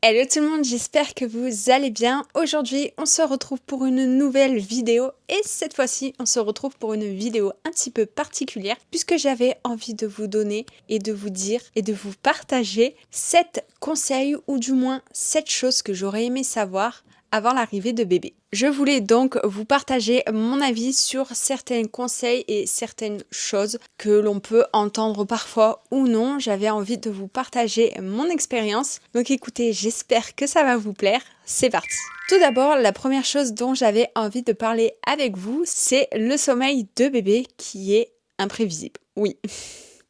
Hello tout le monde, j'espère que vous allez bien. Aujourd'hui, on se retrouve pour une nouvelle vidéo et cette fois-ci, on se retrouve pour une vidéo un petit peu particulière puisque j'avais envie de vous donner et de vous dire et de vous partager 7 conseils ou du moins 7 choses que j'aurais aimé savoir avant l'arrivée de bébé. Je voulais donc vous partager mon avis sur certains conseils et certaines choses que l'on peut entendre parfois ou non. J'avais envie de vous partager mon expérience. Donc écoutez, j'espère que ça va vous plaire. C'est parti. Tout d'abord, la première chose dont j'avais envie de parler avec vous, c'est le sommeil de bébé qui est imprévisible. Oui.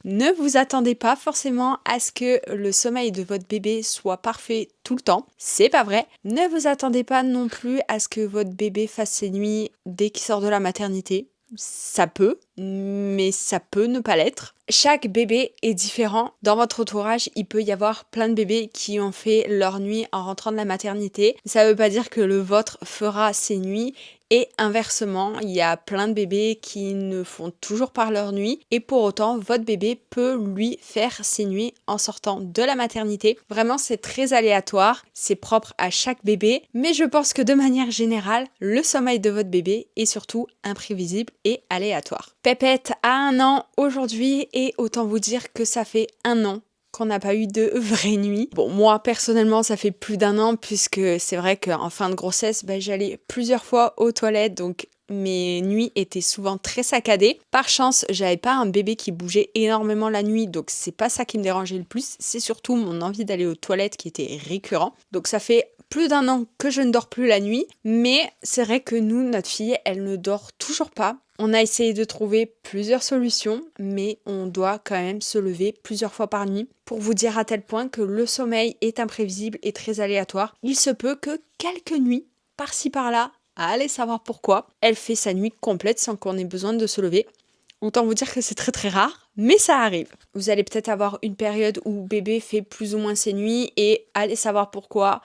Ne vous attendez pas forcément à ce que le sommeil de votre bébé soit parfait tout le temps. C'est pas vrai. Ne vous attendez pas non plus à ce que votre bébé fasse ses nuits dès qu'il sort de la maternité. Ça peut, mais ça peut ne pas l'être. Chaque bébé est différent. Dans votre entourage, il peut y avoir plein de bébés qui ont fait leur nuit en rentrant de la maternité. Ça veut pas dire que le vôtre fera ses nuits. Et inversement, il y a plein de bébés qui ne font toujours pas leur nuit et pour autant, votre bébé peut lui faire ses nuits en sortant de la maternité. Vraiment, c'est très aléatoire, c'est propre à chaque bébé, mais je pense que de manière générale, le sommeil de votre bébé est surtout imprévisible et aléatoire. Pépette a 1 an aujourd'hui et autant vous dire que ça fait 1 an qu'on n'a pas eu de vraie nuit. Bon, moi, personnellement, ça fait plus d'1 an, puisque c'est vrai qu'en fin de grossesse, j'allais plusieurs fois aux toilettes, donc mes nuits étaient souvent très saccadées. Par chance, j'avais pas un bébé qui bougeait énormément la nuit, donc c'est pas ça qui me dérangeait le plus, c'est surtout mon envie d'aller aux toilettes qui était récurrent. Donc ça fait plus d'1 an que je ne dors plus la nuit, mais c'est vrai que nous, notre fille, elle ne dort toujours pas. On a essayé de trouver plusieurs solutions, mais on doit quand même se lever plusieurs fois par nuit pour vous dire à tel point que le sommeil est imprévisible et très aléatoire. Il se peut que quelques nuits, par-ci par-là, allez savoir pourquoi, elle fait sa nuit complète sans qu'on ait besoin de se lever. Autant vous dire que c'est très très rare, mais ça arrive. Vous allez peut-être avoir une période où bébé fait plus ou moins ses nuits et allez savoir pourquoi.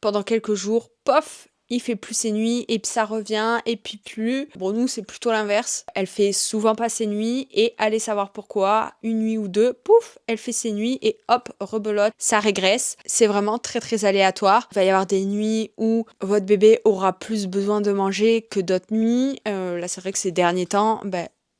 Pendant quelques jours, pof, il fait plus ses nuits et puis ça revient et puis plus. Bon, nous, c'est plutôt l'inverse. Elle fait souvent pas ses nuits et allez savoir pourquoi. Une nuit ou deux, pouf, elle fait ses nuits et hop, rebelote, ça régresse. C'est vraiment très très aléatoire. Il va y avoir des nuits où votre bébé aura plus besoin de manger que d'autres nuits. Là, c'est vrai que ces derniers temps,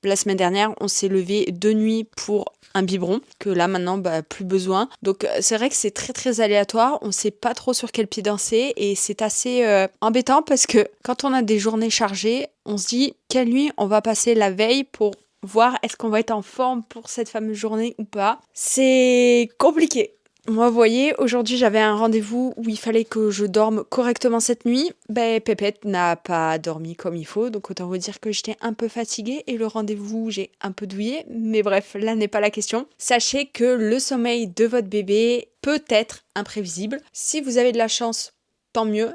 la semaine dernière, on s'est levé 2 nuits pour un biberon, que là maintenant, plus besoin. Donc c'est vrai que c'est très très aléatoire, on sait pas trop sur quel pied danser et c'est assez embêtant parce que quand on a des journées chargées, on se dit quelle nuit on va passer la veille pour voir est-ce qu'on va être en forme pour cette fameuse journée ou pas. C'est compliqué. Moi, vous voyez, aujourd'hui, j'avais un rendez-vous où il fallait que je dorme correctement cette nuit. Pépette n'a pas dormi comme il faut, donc autant vous dire que j'étais un peu fatiguée et le rendez-vous, j'ai un peu douillé. Mais bref, là n'est pas la question. Sachez que le sommeil de votre bébé peut être imprévisible. Si vous avez de la chance, tant mieux.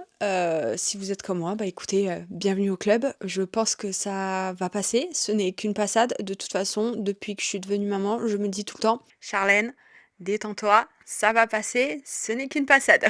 Si vous êtes comme moi, écoutez, bienvenue au club. Je pense que ça va passer. Ce n'est qu'une passade. De toute façon, depuis que je suis devenue maman, je me dis tout le temps, Charlène, détends-toi, ça va passer, ce n'est qu'une passade.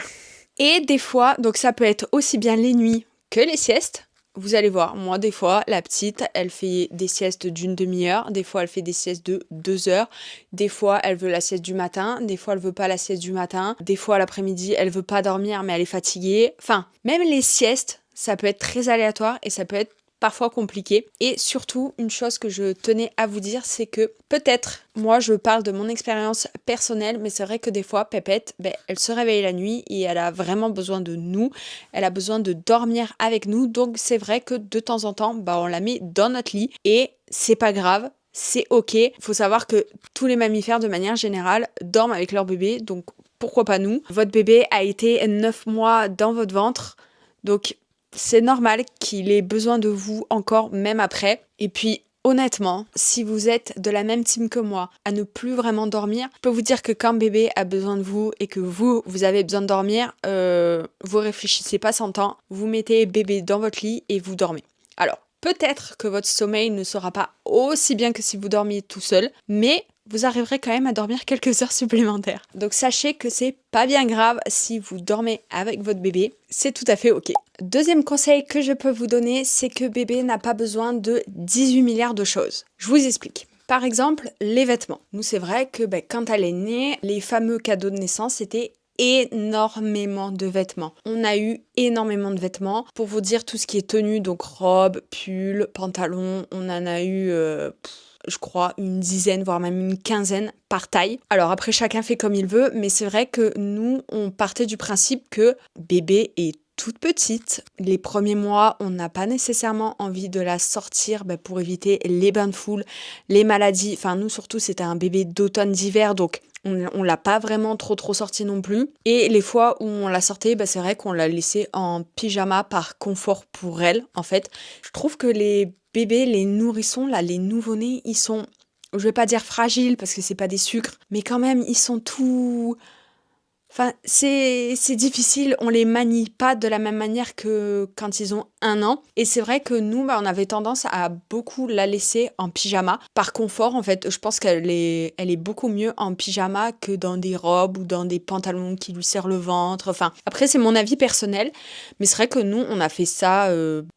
Et des fois, donc ça peut être aussi bien les nuits que les siestes. Vous allez voir, moi des fois, la petite, elle fait des siestes d'une demi-heure, des fois elle fait des siestes de 2 heures, des fois elle veut la sieste du matin, des fois elle veut pas la sieste du matin, des fois l'après-midi elle veut pas dormir mais elle est fatiguée. Enfin, même les siestes, ça peut être très aléatoire et ça peut être parfois compliqué. Et surtout, une chose que je tenais à vous dire, c'est que peut-être, moi je parle de mon expérience personnelle, mais c'est vrai que des fois, Pépette, elle se réveille la nuit et elle a vraiment besoin de nous, elle a besoin de dormir avec nous, donc c'est vrai que de temps en temps, on la met dans notre lit et c'est pas grave. C'est ok. Il faut savoir que tous les mammifères, de manière générale, dorment avec leur bébé, donc pourquoi pas nous. Votre bébé a été 9 mois dans votre ventre, donc c'est normal qu'il ait besoin de vous encore même après. Et puis honnêtement, si vous êtes de la même team que moi à ne plus vraiment dormir, je peux vous dire que quand bébé a besoin de vous et que vous avez besoin de dormir, vous réfléchissez pas 100 ans, vous mettez bébé dans votre lit et vous dormez. Alors, peut-être que votre sommeil ne sera pas aussi bien que si vous dormiez tout seul, mais vous arriverez quand même à dormir quelques heures supplémentaires. Donc sachez que c'est pas bien grave si vous dormez avec votre bébé, c'est tout à fait ok. Deuxième conseil que je peux vous donner, c'est que bébé n'a pas besoin de 18 milliards de choses. Je vous explique. Par exemple, les vêtements. Nous, c'est vrai que quand elle est née, les fameux cadeaux de naissance étaient énormément de vêtements. On a eu énormément de vêtements. Pour vous dire, tout ce qui est tenue, donc robe, pull, pantalon, on en a eu... je crois une dizaine, voire même une quinzaine par taille. Alors après, chacun fait comme il veut, mais c'est vrai que nous, on partait du principe que bébé est toute petite. Les premiers mois, on n'a pas nécessairement envie de la sortir pour éviter les bains de foule, les maladies. Enfin, nous surtout, c'était un bébé d'automne-d'hiver, donc on l'a pas vraiment trop sorti non plus. Et les fois où on l'a sortait, c'est vrai qu'on l'a laissée en pyjama par confort pour elle, en fait. Je trouve que les bébés, les nourrissons, là, les nouveau-nés, ils sont, je vais pas dire fragiles parce que c'est pas des sucres, mais quand même, ils sont tout... Enfin, c'est difficile, on les manie pas de la même manière que quand ils ont 1 an. Et c'est vrai que nous, on avait tendance à beaucoup la laisser en pyjama. Par confort, en fait, je pense qu'elle est, elle est beaucoup mieux en pyjama que dans des robes ou dans des pantalons qui lui serrent le ventre. Enfin, après, c'est mon avis personnel. Mais c'est vrai que nous, on a fait ça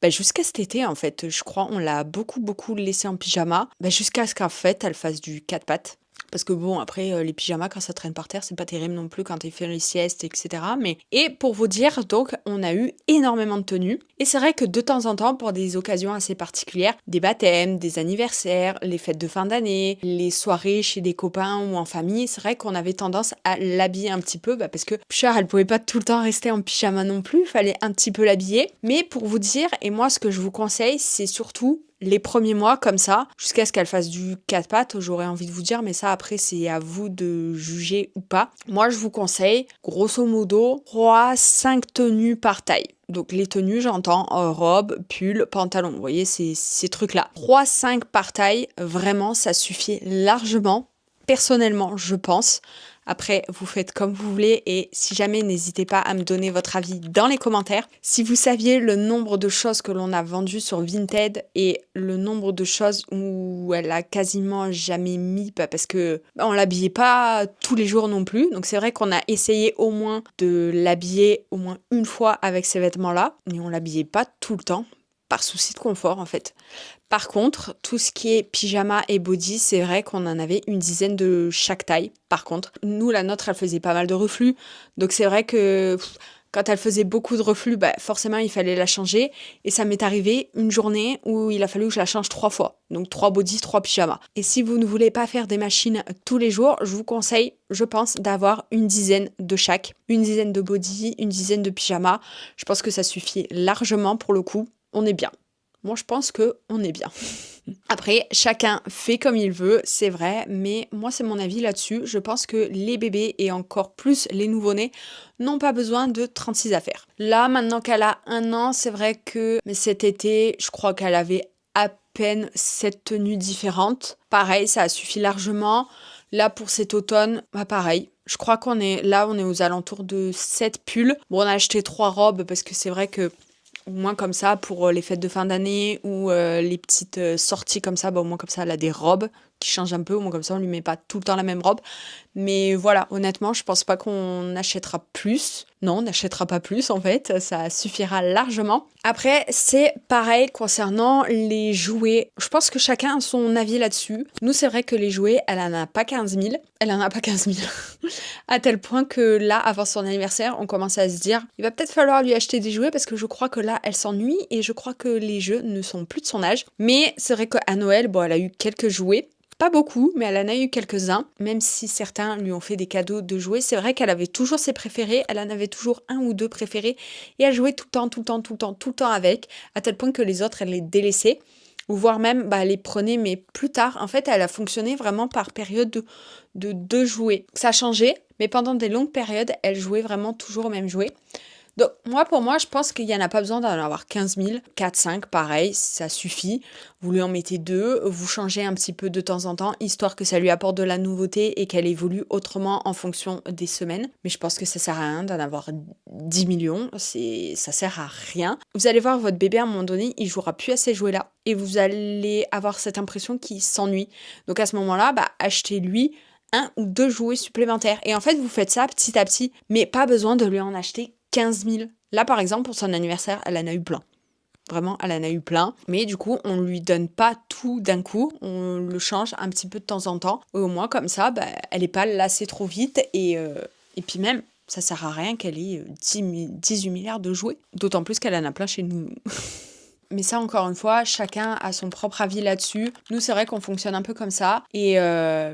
jusqu'à cet été, en fait. Je crois on l'a beaucoup laissée en pyjama. Jusqu'à ce qu'en fait, elle fasse du 4 pattes. Parce que bon, après, les pyjamas, quand ça traîne par terre, c'est pas terrible non plus quand tu fais les siestes, etc. Et pour vous dire, donc, on a eu énormément de tenues. Et c'est vrai que de temps en temps, pour des occasions assez particulières, des baptêmes, des anniversaires, les fêtes de fin d'année, les soirées chez des copains ou en famille, c'est vrai qu'on avait tendance à l'habiller un petit peu, parce que Char, elle pouvait pas tout le temps rester en pyjama non plus, il fallait un petit peu l'habiller. Mais pour vous dire, et moi, ce que je vous conseille, c'est surtout les premiers mois comme ça, jusqu'à ce qu'elle fasse du 4 pattes, j'aurais envie de vous dire, mais ça après c'est à vous de juger ou pas. Moi je vous conseille, grosso modo, 3-5 tenues par taille. Donc les tenues, j'entends robe, pull, pantalon. Vous voyez, ces trucs-là. 3-5 par taille, vraiment, ça suffit largement. Personnellement, je pense. Après, vous faites comme vous voulez et si jamais, n'hésitez pas à me donner votre avis dans les commentaires. Si vous saviez le nombre de choses que l'on a vendues sur Vinted et le nombre de choses où elle a quasiment jamais mis, parce que on l'habillait pas tous les jours non plus. Donc c'est vrai qu'on a essayé au moins de l'habiller au moins une fois avec ces vêtements-là, mais on l'habillait pas tout le temps par souci de confort en fait. Par contre, tout ce qui est pyjama et body, c'est vrai qu'on en avait une dizaine de chaque taille. Par contre, nous, la nôtre, elle faisait pas mal de reflux. Donc c'est vrai que quand elle faisait beaucoup de reflux, forcément, il fallait la changer. Et ça m'est arrivé une journée où il a fallu que je la change 3 fois. Donc 3 body, 3 pyjamas. Et si vous ne voulez pas faire des machines tous les jours, je vous conseille, je pense, d'avoir une dizaine de chaque. Une dizaine de body, une dizaine de pyjamas. Je pense que ça suffit largement pour le coup. On est bien. Moi, je pense qu'on est bien. Après, chacun fait comme il veut, c'est vrai, mais moi, c'est mon avis là-dessus. Je pense que les bébés et encore plus les nouveau-nés n'ont pas besoin de 36 affaires. Là, maintenant qu'elle a 1 an, c'est vrai que cet été, je crois qu'elle avait à peine 7 tenues différentes. Pareil, ça a suffi largement. Là, pour cet automne, pareil. Je crois qu'on est aux alentours de 7 pulls. Bon, on a acheté 3 robes parce que c'est vrai que au moins comme ça, pour les fêtes de fin d'année ou les petites sorties comme ça, au moins comme ça, elle a des robes qui changent un peu. Au moins comme ça, on lui met pas tout le temps la même robe. Mais voilà, honnêtement, je pense pas qu'on achètera plus. Non, on n'achètera pas plus en fait, ça suffira largement. Après, c'est pareil concernant les jouets. Je pense que chacun a son avis là-dessus. Nous, c'est vrai que les jouets, elle en a pas 15 000. Elle en a pas 15 000. À tel point que là, avant son anniversaire, on commence à se dire, il va peut-être falloir lui acheter des jouets parce que je crois que là, elle s'ennuie et je crois que les jeux ne sont plus de son âge. Mais c'est vrai qu'à Noël, elle a eu quelques jouets. Pas beaucoup, mais elle en a eu quelques-uns, même si certains lui ont fait des cadeaux de jouets. C'est vrai qu'elle avait toujours ses préférés, elle en avait toujours 1 ou 2 préférés, et elle jouait tout le temps avec, à tel point que les autres, elle les délaissait, ou voire même, elle les prenait, mais plus tard. En fait, elle a fonctionné vraiment par période de 2 jouets. Ça a changé, mais pendant des longues périodes, elle jouait vraiment toujours au même jouet. Donc, pour moi, je pense qu'il n'y en a pas besoin d'en avoir 15 000. 4-5, pareil, ça suffit. Vous lui en mettez 2, vous changez un petit peu de temps en temps, histoire que ça lui apporte de la nouveauté et qu'elle évolue autrement en fonction des semaines. Mais je pense que ça sert à rien d'en avoir 10 millions, ça sert à rien. Vous allez voir, votre bébé, à un moment donné, il jouera plus à ces jouets-là. Et vous allez avoir cette impression qu'il s'ennuie. Donc à ce moment-là, achetez-lui 1 ou 2 jouets supplémentaires. Et en fait, vous faites ça petit à petit, mais pas besoin de lui en acheter 15 000. Là, par exemple, pour son anniversaire, elle en a eu plein. Vraiment, elle en a eu plein. Mais du coup, on lui donne pas tout d'un coup. On le change un petit peu de temps en temps. Et au moins, comme ça, elle est pas lassée trop vite. Et puis même, ça sert à rien qu'elle ait 18 milliards de jouets. D'autant plus qu'elle en a plein chez nous. Mais ça, encore une fois, chacun a son propre avis là-dessus. Nous, c'est vrai qu'on fonctionne un peu comme ça. Et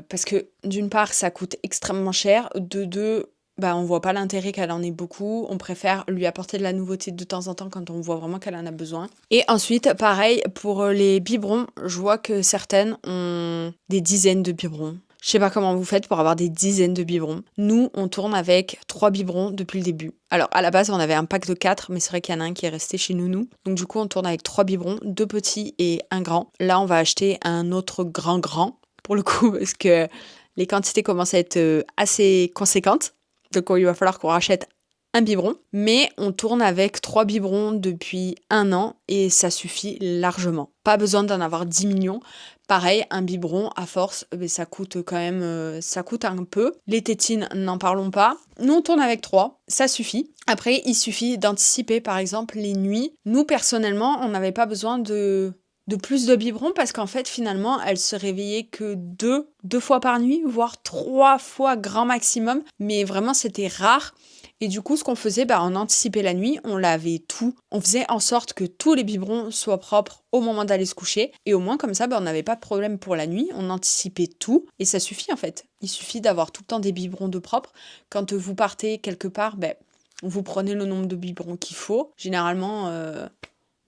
parce que d'une part, ça coûte extrêmement cher. De deux, on voit pas l'intérêt qu'elle en ait beaucoup. On préfère lui apporter de la nouveauté de temps en temps quand on voit vraiment qu'elle en a besoin. Et ensuite, pareil, pour les biberons, je vois que certaines ont des dizaines de biberons. Je sais pas comment vous faites pour avoir des dizaines de biberons. Nous, on tourne avec 3 biberons depuis le début. Alors, à la base, on avait un pack de 4, mais c'est vrai qu'il y en a un qui est resté chez nous. Donc, du coup, on tourne avec 3 biberons, 2 petits et un grand. Là, on va acheter un autre grand, pour le coup, parce que les quantités commencent à être assez conséquentes. Donc, il va falloir qu'on rachète un biberon. Mais on tourne avec 3 biberons depuis 1 an et ça suffit largement. Pas besoin d'en avoir 10 millions. Pareil, un biberon, à force, ça coûte quand même, ça coûte un peu. Les tétines, n'en parlons pas. Nous, on tourne avec 3, ça suffit. Après, il suffit d'anticiper, par exemple, les nuits. Nous, personnellement, on n'avait pas besoin de plus de biberons parce qu'en fait, finalement, elle se réveillait que deux fois par nuit, voire 3 fois grand maximum. Mais vraiment, c'était rare. Et du coup, ce qu'on faisait, on anticipait la nuit, on lavait tout. On faisait en sorte que tous les biberons soient propres au moment d'aller se coucher. Et au moins, comme ça, on n'avait pas de problème pour la nuit. On anticipait tout. Et ça suffit, en fait. Il suffit d'avoir tout le temps des biberons de propre. Quand vous partez quelque part, vous prenez le nombre de biberons qu'il faut. Généralement,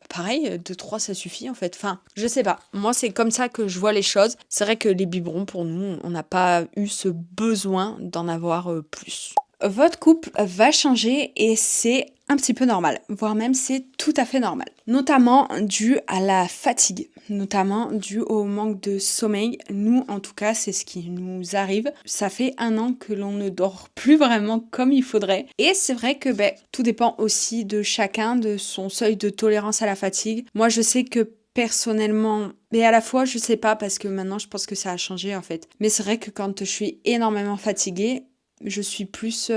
pareil, 2-3, ça suffit, en fait. Enfin, je sais pas. Moi, c'est comme ça que je vois les choses. C'est vrai que les biberons, pour nous, on n'a pas eu ce besoin d'en avoir plus. Votre couple va changer et c'est un petit peu normal, voire même c'est tout à fait normal. Notamment dû à la fatigue, notamment dû au manque de sommeil. Nous, en tout cas, c'est ce qui nous arrive. Ça fait 1 an que l'on ne dort plus vraiment comme il faudrait. Et c'est vrai que tout dépend aussi de chacun, de son seuil de tolérance à la fatigue. Moi, je sais que personnellement, mais à la fois, je sais pas parce que maintenant, je pense que ça a changé en fait. Mais c'est vrai que quand je suis énormément fatiguée, je suis plus,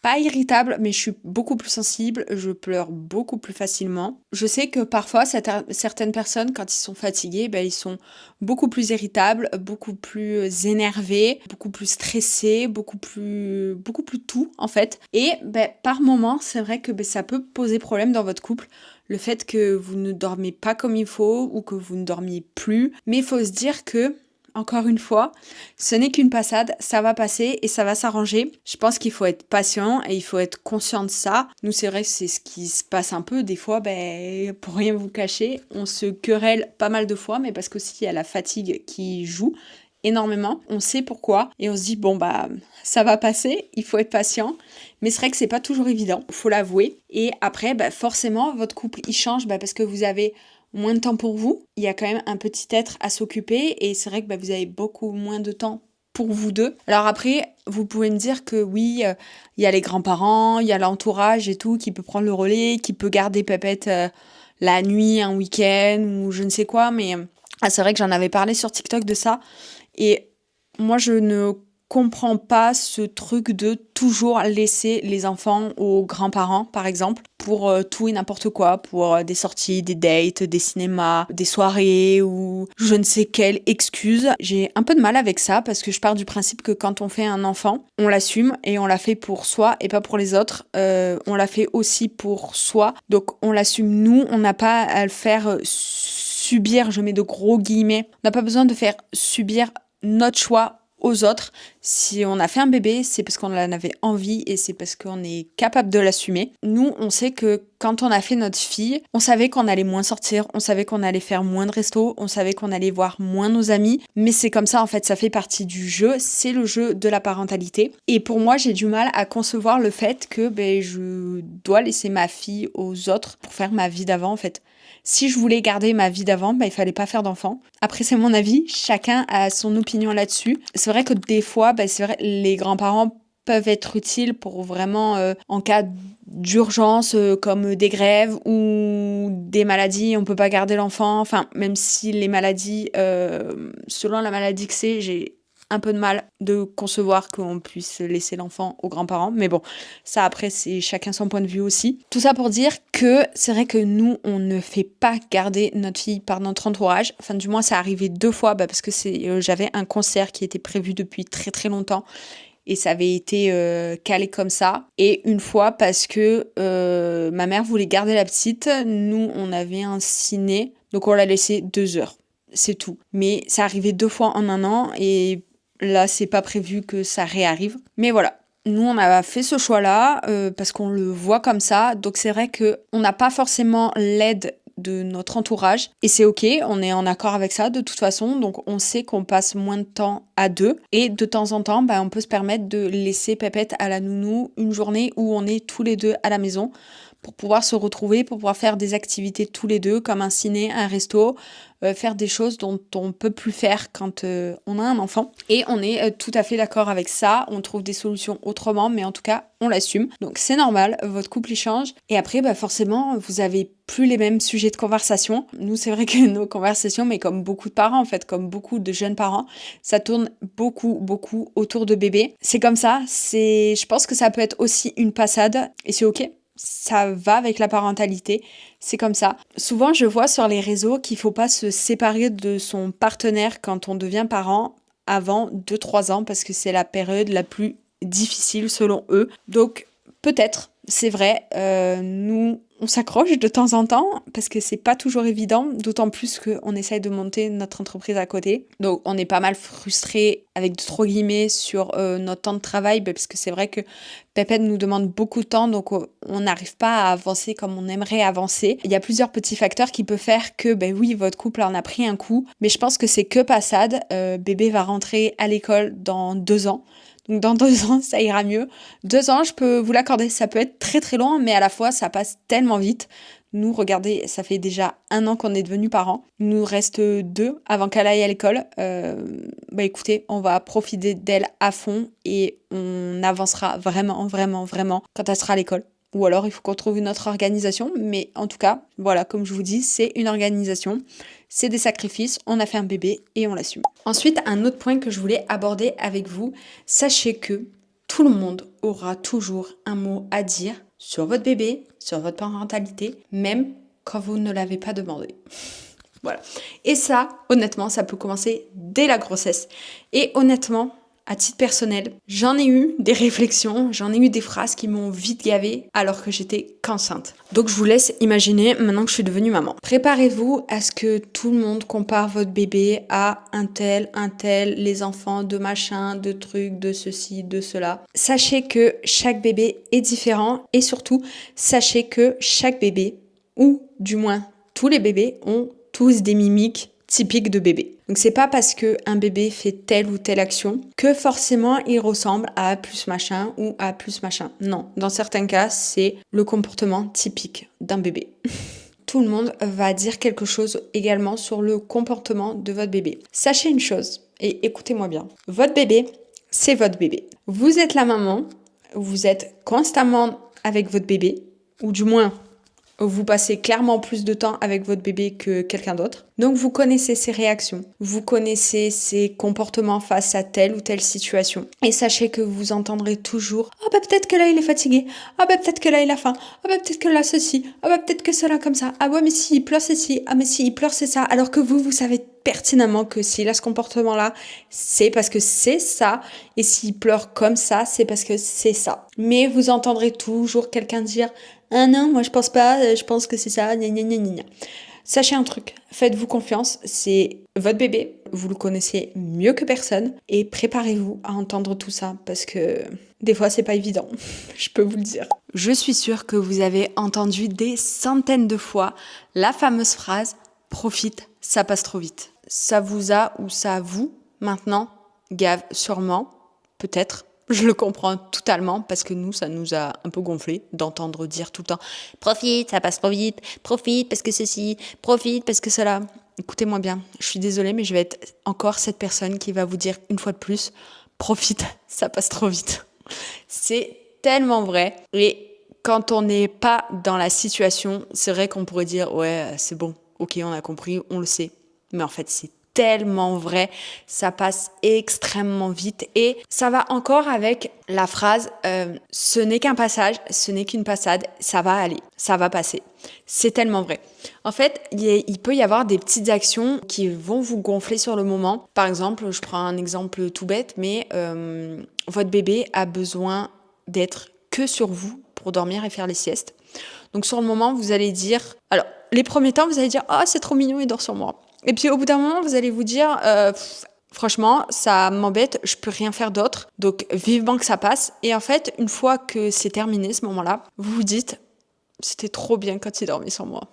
pas irritable, mais je suis beaucoup plus sensible, je pleure beaucoup plus facilement. Je sais que parfois, certaines personnes, quand ils sont fatigués, ils sont beaucoup plus irritables, beaucoup plus énervés, beaucoup plus stressés, beaucoup plus tout, en fait. Et par moment, c'est vrai que ça peut poser problème dans votre couple, le fait que vous ne dormez pas comme il faut ou que vous ne dormiez plus. Mais il faut se dire que encore une fois, ce n'est qu'une passade, ça va passer et ça va s'arranger. Je pense qu'il faut être patient et il faut être conscient de ça. Nous, c'est vrai que c'est ce qui se passe un peu. Des fois, pour rien vous cacher, on se querelle pas mal de fois, mais parce qu'aussi il y a la fatigue qui joue énormément. On sait pourquoi et on se dit, ça va passer, il faut être patient. Mais c'est vrai que c'est pas toujours évident, il faut l'avouer. Et après, forcément, votre couple, il change parce que vous avez moins de temps pour vous. Il y a quand même un petit être à s'occuper et c'est vrai que vous avez beaucoup moins de temps pour vous deux. Alors après, vous pouvez me dire que oui, il y a les grands-parents, il y a l'entourage et tout qui peut prendre le relais, qui peut garder Pépette la nuit, un week-end ou je ne sais quoi. Mais c'est vrai que j'en avais parlé sur TikTok de ça. Et moi, je ne comprends pas ce truc de toujours laisser les enfants aux grands-parents, par exemple, pour tout et n'importe quoi, pour des sorties, des dates, des cinémas, des soirées ou je ne sais quelle excuse. J'ai un peu de mal avec ça parce que je pars du principe que quand on fait un enfant, on l'assume et on l'a fait pour soi et pas pour les autres. On l'a fait aussi pour soi, donc on l'assume nous, on n'a pas à le faire subir, je mets de gros guillemets, on n'a pas besoin de faire subir notre choix aux autres. Si on a fait un bébé, c'est parce qu'on en avait envie et c'est parce qu'on est capable de l'assumer. Nous, on sait que quand on a fait notre fille, on savait qu'on allait moins sortir, on savait qu'on allait faire moins de restos, on savait qu'on allait voir moins nos amis, mais c'est comme ça en fait, ça fait partie du jeu, c'est le jeu de la parentalité. Et pour moi, j'ai du mal à concevoir le fait que je dois laisser ma fille aux autres pour faire ma vie d'avant en fait. Si je voulais garder ma vie d'avant, il fallait pas faire d'enfant. Après, c'est mon avis, chacun a son opinion là-dessus. C'est vrai que des fois, c'est vrai, les grands-parents peuvent être utiles pour vraiment, en cas d'urgence, comme des grèves ou des maladies, on peut pas garder l'enfant. Enfin, même si les maladies, selon la maladie que c'est, j'ai un peu de mal de concevoir qu'on puisse laisser l'enfant aux grands-parents. Mais bon, ça après, c'est chacun son point de vue aussi. Tout ça pour dire que c'est vrai que nous, on ne fait pas garder notre fille par notre entourage. Enfin, du moins, ça arrivé 2 fois parce que j'avais un concert qui était prévu depuis très très longtemps. et ça avait été calé comme ça. Et une fois parce que ma mère voulait garder la petite, nous on avait un ciné, donc on l'a laissé 2 heures. C'est tout. Mais ça arrivait 2 fois en un an et là c'est pas prévu que ça réarrive. Mais voilà. Nous, on a fait ce choix-là parce qu'on le voit comme ça. Donc, c'est vrai qu'on n'a pas forcément l'aide de notre entourage. Et c'est ok, on est en accord avec ça de toute façon. Donc, on sait qu'on passe moins de temps à deux. Et de temps en temps, on peut se permettre de laisser Pépette à la nounou une journée où on est tous les deux à la maison pour pouvoir se retrouver, pour pouvoir faire des activités tous les deux, comme un ciné, un resto, faire des choses dont on peut plus faire quand on a un enfant. Et on est tout à fait d'accord avec ça, on trouve des solutions autrement, mais en tout cas, on l'assume. Donc c'est normal, votre couple y change. Et après, forcément, vous avez plus les mêmes sujets de conversation. Nous, c'est vrai que nos conversations, mais comme beaucoup de parents en fait, comme beaucoup de jeunes parents, ça tourne beaucoup autour de bébé. C'est comme ça, je pense que ça peut être aussi une passade, et c'est ok. Ça va avec la parentalité, c'est comme ça. Souvent, je vois sur les réseaux qu'il faut pas se séparer de son partenaire quand on devient parent avant 2-3 ans parce que c'est la période la plus difficile selon eux. Donc, peut-être, c'est vrai, nous, on s'accroche de temps en temps parce que c'est pas toujours évident, d'autant plus qu'on essaye de monter notre entreprise à côté. Donc, on est pas mal frustrés avec de trop guillemets sur notre temps de travail parce que c'est vrai que Pépette nous demande beaucoup de temps, donc on n'arrive pas à avancer comme on aimerait avancer. Il y a plusieurs petits facteurs qui peuvent faire que, oui, votre couple en a pris un coup, mais je pense que c'est que passade. Bébé va rentrer à l'école dans 2 ans. Donc dans 2 ans, ça ira mieux. 2 ans, je peux vous l'accorder, ça peut être très très long, mais à la fois, ça passe tellement vite. Nous, regardez, ça fait déjà 1 an qu'on est devenus parents. Il nous reste 2 avant qu'elle aille à l'école. Écoutez, on va profiter d'elle à fond et on avancera vraiment quand elle sera à l'école. Ou alors, il faut qu'on trouve une autre organisation. Mais en tout cas, voilà, comme je vous dis, c'est une organisation. C'est des sacrifices. On a fait un bébé et on l'assume. Ensuite, un autre point que je voulais aborder avec vous. Sachez que tout le monde aura toujours un mot à dire sur votre bébé, sur votre parentalité, même quand vous ne l'avez pas demandé. Voilà. Et ça, honnêtement, ça peut commencer dès la grossesse. Et honnêtement, à titre personnel, j'en ai eu des réflexions, j'en ai eu des phrases qui m'ont vite gavée alors que j'étais qu'enceinte. Donc je vous laisse imaginer maintenant que je suis devenue maman. Préparez-vous à ce que tout le monde compare votre bébé à un tel, les enfants de machin, de trucs, de ceci, de cela. Sachez que chaque bébé est différent et surtout, sachez que chaque bébé, ou du moins tous les bébés, ont tous des mimiques typiques de bébé. Donc c'est pas parce que un bébé fait telle ou telle action que forcément il ressemble à plus machin ou à plus machin. Non, dans certains cas, c'est le comportement typique d'un bébé. Tout le monde va dire quelque chose également sur le comportement de votre bébé. Sachez une chose, et écoutez-moi bien. Votre bébé, c'est votre bébé. Vous êtes la maman, vous êtes constamment avec votre bébé, ou du moins vous passez clairement plus de temps avec votre bébé que quelqu'un d'autre. Donc vous connaissez ses réactions, vous connaissez ses comportements face à telle ou telle situation. Et sachez que vous entendrez toujours « Ah peut-être que là il est fatigué, ah peut-être que là il a faim, ah peut-être que là ceci, ah peut-être que cela comme ça, ah ouais mais si il pleure c'est ci, ah mais si il pleure c'est ça ». Alors que vous savez pertinemment que s'il a ce comportement-là, c'est parce que c'est ça. Et s'il pleure comme ça, c'est parce que c'est ça. Mais vous entendrez toujours quelqu'un dire « Ah non, moi je pense pas, je pense que c'est ça, gna gna gna gna ». Sachez un truc, faites-vous confiance, c'est votre bébé, vous le connaissez mieux que personne et préparez-vous à entendre tout ça parce que des fois c'est pas évident, je peux vous le dire. Je suis sûre que vous avez entendu des centaines de fois la fameuse phrase « Profite, ça passe trop vite ». Ça vous a ou ça vous maintenant gave sûrement, peut-être. Je le comprends totalement parce que nous, ça nous a un peu gonflé d'entendre dire tout le temps « Profite, ça passe trop vite, profite parce que ceci, profite parce que cela ». Écoutez-moi bien, je suis désolée, mais je vais être encore cette personne qui va vous dire une fois de plus « Profite, ça passe trop vite ». C'est tellement vrai. Et quand on n'est pas dans la situation, c'est vrai qu'on pourrait dire « Ouais, c'est bon, ok, on a compris, on le sait ». Mais en fait, c'est tellement vrai, ça passe extrêmement vite et ça va encore avec la phrase ce n'est qu'un passage, ce n'est qu'une passade, ça va aller, ça va passer. C'est tellement vrai. En fait, il peut y avoir des petites actions qui vont vous gonfler sur le moment. Par exemple, je prends un exemple tout bête, mais votre bébé a besoin d'être que sur vous pour dormir et faire les siestes. Donc sur le moment, vous allez dire... Alors, les premiers temps, vous allez dire « Oh, c'est trop mignon, il dort sur moi ». Et puis au bout d'un moment, vous allez vous dire franchement, ça m'embête, je peux rien faire d'autre. Donc vivement que ça passe. Et en fait, une fois que c'est terminé ce moment-là, vous vous dites c'était trop bien quand il dormait sur moi.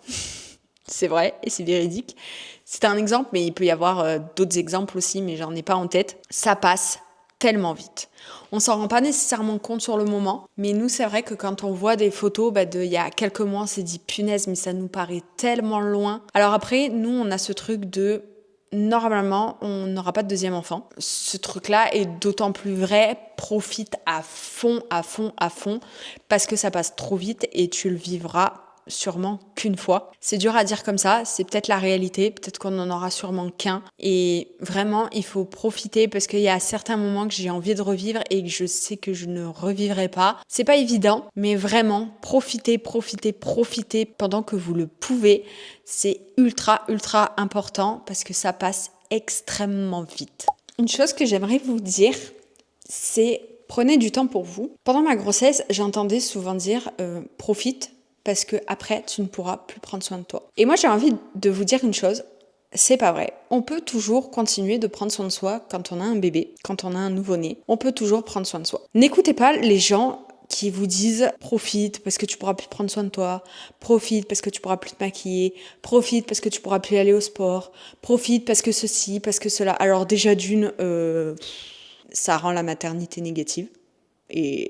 C'est vrai et c'est véridique. C'est un exemple, mais il peut y avoir d'autres exemples aussi, mais j'en ai pas en tête. Ça passe tellement vite. On s'en rend pas nécessairement compte sur le moment, mais nous, c'est vrai que quand on voit des photos d'il y a quelques mois, on s'est dit punaise, mais ça nous paraît tellement loin. Alors après, nous, on a ce truc de normalement, on n'aura pas de deuxième enfant. Ce truc-là est d'autant plus vrai, profite à fond, à fond, à fond, parce que ça passe trop vite et tu le vivras sûrement qu'une fois. C'est dur à dire comme ça, c'est peut-être la réalité, peut-être qu'on n'en aura sûrement qu'un. Et vraiment, il faut profiter parce qu'il y a certains moments que j'ai envie de revivre et que je sais que je ne revivrai pas. C'est pas évident, mais vraiment, profitez, profitez, profitez pendant que vous le pouvez. C'est ultra, ultra important parce que ça passe extrêmement vite. Une chose que j'aimerais vous dire, c'est prenez du temps pour vous. Pendant ma grossesse, j'entendais souvent dire profite parce que après tu ne pourras plus prendre soin de toi. Et moi j'ai envie de vous dire une chose, c'est pas vrai. On peut toujours continuer de prendre soin de soi quand on a un bébé, quand on a un nouveau-né. On peut toujours prendre soin de soi. N'écoutez pas les gens qui vous disent profite parce que tu pourras plus prendre soin de toi, profite parce que tu pourras plus te maquiller, profite parce que tu pourras plus aller au sport, profite parce que ceci, parce que cela. Alors déjà d'une, ça rend la maternité négative et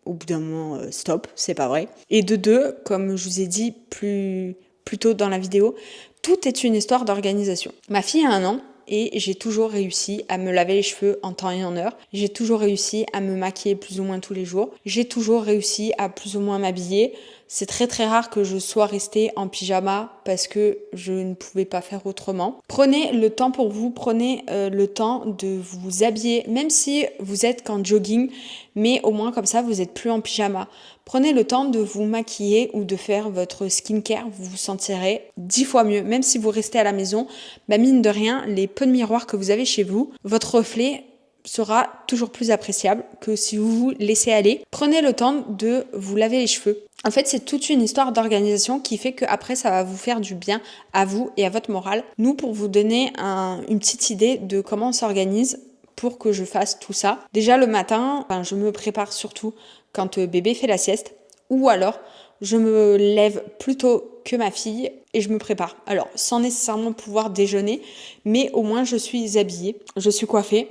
au bout d'un moment, stop, c'est pas vrai. Et de deux, comme je vous ai dit plus tôt dans la vidéo, tout est une histoire d'organisation. Ma fille a 1 an et j'ai toujours réussi à me laver les cheveux en temps et en heure. J'ai toujours réussi à me maquiller plus ou moins tous les jours. J'ai toujours réussi à plus ou moins m'habiller. C'est très très rare que je sois restée en pyjama parce que je ne pouvais pas faire autrement. Prenez le temps pour vous, prenez le temps de vous habiller, même si vous êtes qu'en jogging, mais au moins comme ça vous n'êtes plus en pyjama. Prenez le temps de vous maquiller ou de faire votre skincare, vous vous sentirez 10 fois mieux. Même si vous restez à la maison, mine de rien, les peu de miroirs que vous avez chez vous, votre reflet sera toujours plus appréciable que si vous vous laissez aller. Prenez le temps de vous laver les cheveux. En fait, c'est toute une histoire d'organisation qui fait qu'après, ça va vous faire du bien à vous et à votre morale. Nous, pour vous donner une petite idée de comment on s'organise pour que je fasse tout ça. Déjà, le matin, je me prépare surtout quand bébé fait la sieste ou alors je me lève plus tôt que ma fille et je me prépare. Alors, sans nécessairement pouvoir déjeuner, mais au moins je suis habillée, je suis coiffée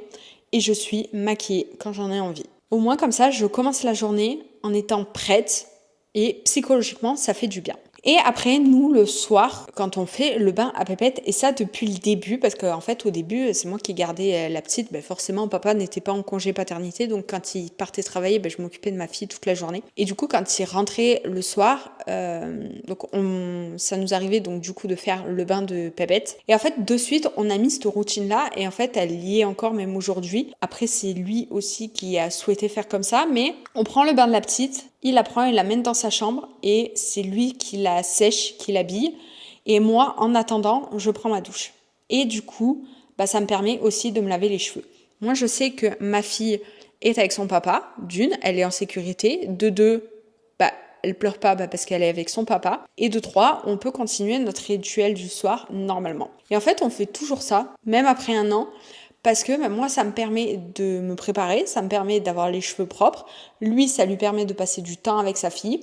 et je suis maquillée quand j'en ai envie. Au moins comme ça, je commence la journée en étant prête et psychologiquement, ça fait du bien. Et après, nous, le soir, quand on fait le bain à Pépette, et ça depuis le début, parce qu'en fait, au début, c'est moi qui gardais la petite, forcément, papa n'était pas en congé paternité, donc quand il partait travailler, je m'occupais de ma fille toute la journée. Et du coup, quand il rentrait le soir, ça nous arrivait donc du coup de faire le bain de Pépette. Et en fait, de suite, on a mis cette routine-là, et en fait, elle y est encore même aujourd'hui. Après, c'est lui aussi qui a souhaité faire comme ça, mais on prend le bain de la petite, il la prend, il l'amène dans sa chambre et c'est lui qui la sèche, qui l'habille. Et moi, en attendant, je prends ma douche. Et du coup, ça me permet aussi de me laver les cheveux. Moi, je sais que ma fille est avec son papa. D'une, elle est en sécurité. De deux, elle pleure pas parce qu'elle est avec son papa. Et de trois, on peut continuer notre rituel du soir normalement. Et en fait, on fait toujours ça, même après 1 an. Parce que moi, ça me permet de me préparer, ça me permet d'avoir les cheveux propres. Lui, ça lui permet de passer du temps avec sa fille.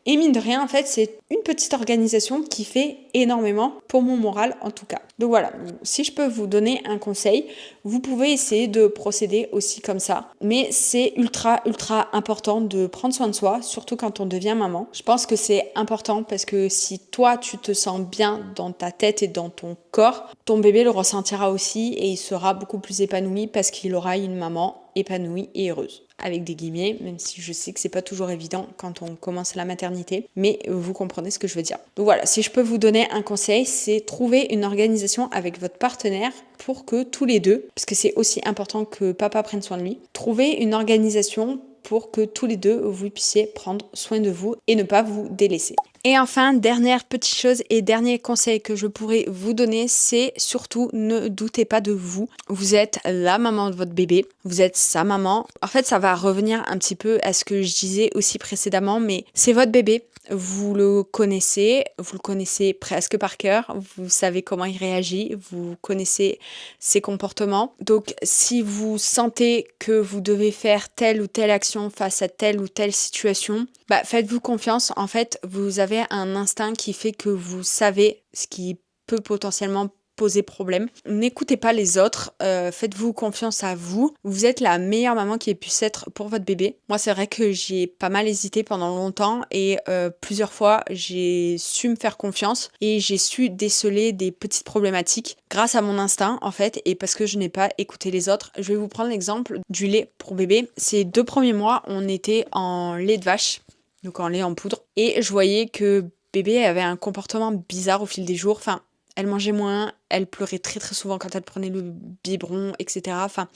Et mine de rien, en fait, c'est une petite organisation qui fait énormément pour mon moral, en tout cas. Donc voilà, si je peux vous donner un conseil, vous pouvez essayer de procéder aussi comme ça. Mais c'est ultra, ultra important de prendre soin de soi, surtout quand on devient maman. Je pense que c'est important parce que si toi, tu te sens bien dans ta tête et dans ton corps, ton bébé le ressentira aussi et il sera beaucoup plus épanoui parce qu'il aura une maman épanouie et heureuse. Avec des guillemets, même si je sais que c'est pas toujours évident quand on commence la maternité, mais vous comprenez ce que je veux dire. Donc voilà, si je peux vous donner un conseil, c'est trouver une organisation avec votre partenaire pour que tous les deux, parce que c'est aussi important que papa prenne soin de lui, trouver une organisation pour que tous les deux, vous puissiez prendre soin de vous et ne pas vous délaisser. Et enfin, dernière petite chose et dernier conseil que je pourrais vous donner, c'est surtout ne doutez pas de vous. Vous êtes la maman de votre bébé, vous êtes sa maman. En fait, ça va revenir un petit peu à ce que je disais aussi précédemment, mais c'est votre bébé. Vous le connaissez presque par cœur, vous savez comment il réagit, vous connaissez ses comportements. Donc si vous sentez que vous devez faire telle ou telle action face à telle ou telle situation, faites-vous confiance. En fait, vous avez un instinct qui fait que vous savez ce qui peut potentiellement poser problème. N'écoutez pas les autres, faites-vous confiance à vous. Vous êtes la meilleure maman qui ait pu être pour votre bébé. Moi, c'est vrai que j'ai pas mal hésité pendant longtemps et plusieurs fois, j'ai su me faire confiance et j'ai su déceler des petites problématiques grâce à mon instinct, en fait, et parce que je n'ai pas écouté les autres. Je vais vous prendre l'exemple du lait pour bébé. Ces 2 premiers mois, on était en lait de vache, donc en lait en poudre, et je voyais que bébé avait un comportement bizarre au fil des jours. Enfin, elle mangeait moins, elle pleurait très très souvent quand elle prenait le biberon, etc. Enfin,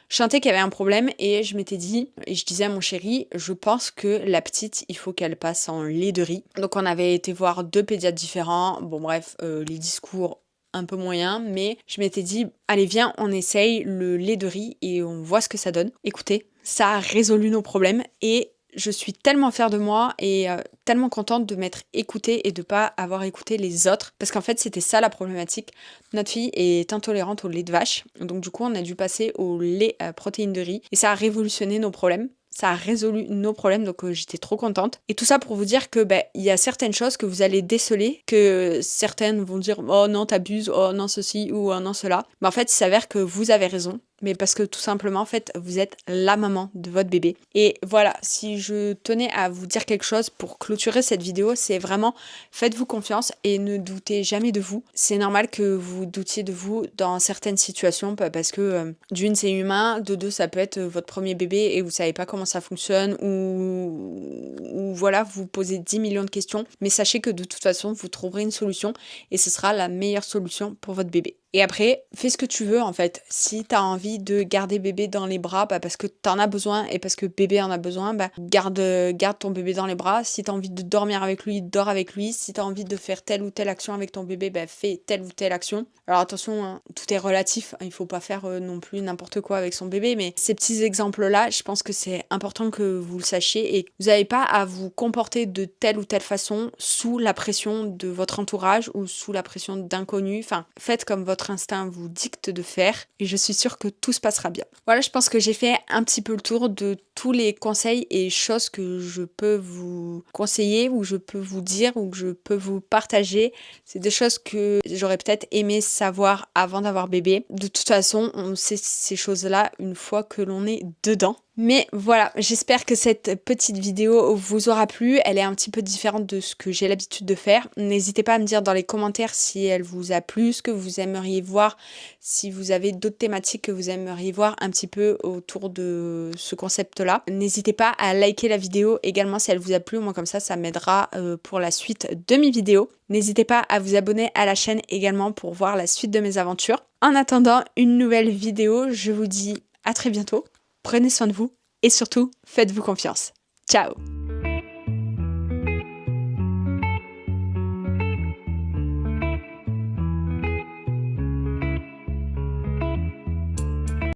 je sentais qu'il y avait un problème et je m'étais dit, et je disais à mon chéri, je pense que la petite, il faut qu'elle passe en lait de riz. Donc on avait été voir 2 pédiatres différents. Bon bref, les discours un peu moyens, mais je m'étais dit, allez viens, on essaye le lait de riz et on voit ce que ça donne. Écoutez, ça a résolu nos problèmes et je suis tellement fière de moi et tellement contente de m'être écoutée et de pas avoir écouté les autres. Parce qu'en fait, c'était ça la problématique. Notre fille est intolérante au lait de vache. Donc du coup, on a dû passer au lait à protéines de riz. Et ça a révolutionné nos problèmes. Ça a résolu nos problèmes, donc j'étais trop contente. Et tout ça pour vous dire que il y a certaines choses que vous allez déceler, que certaines vont dire « Oh non, t'abuses, oh non ceci ou oh non cela ». Mais en fait, il s'avère que vous avez raison. Mais parce que tout simplement, en fait, vous êtes la maman de votre bébé. Et voilà, si je tenais à vous dire quelque chose pour clôturer cette vidéo, c'est vraiment faites-vous confiance et ne doutez jamais de vous. C'est normal que vous doutiez de vous dans certaines situations parce que d'une, c'est humain, de deux, ça peut être votre premier bébé et vous savez pas comment ça fonctionne ou voilà, vous posez 10 millions de questions. Mais sachez que de toute façon, vous trouverez une solution et ce sera la meilleure solution pour votre bébé. Et après, fais ce que tu veux en fait. Si t'as envie de garder bébé dans les bras, parce que t'en as besoin et parce que bébé en a besoin, garde ton bébé dans les bras. Si t'as envie de dormir avec lui, dors avec lui. Si t'as envie de faire telle ou telle action avec ton bébé, fais telle ou telle action. Alors attention, hein, tout est relatif. Il faut pas faire non plus n'importe quoi avec son bébé. Mais ces petits exemples-là, je pense que c'est important que vous le sachiez et vous n'avez pas à vous comporter de telle ou telle façon sous la pression de votre entourage ou sous la pression d'inconnus. Enfin, faites comme votre instinct vous dicte de faire et je suis sûre que tout se passera bien. Voilà, je pense que j'ai fait un petit peu le tour de tous les conseils et choses que je peux vous conseiller ou je peux vous dire ou que je peux vous partager. C'est des choses que j'aurais peut-être aimé savoir avant d'avoir bébé. De toute façon, on sait ces choses-là une fois que l'on est dedans. Mais voilà, j'espère que cette petite vidéo vous aura plu. Elle est un petit peu différente de ce que j'ai l'habitude de faire. N'hésitez pas à me dire dans les commentaires si elle vous a plu, ce que vous aimeriez voir, si vous avez d'autres thématiques que vous aimeriez voir un petit peu autour de ce concept-là. N'hésitez pas à liker la vidéo également si elle vous a plu. Moi comme ça m'aidera pour la suite de mes vidéos. N'hésitez pas à vous abonner à la chaîne également pour voir la suite de mes aventures. En attendant une nouvelle vidéo, je vous dis à très bientôt. Prenez soin de vous et surtout, faites-vous confiance. Ciao!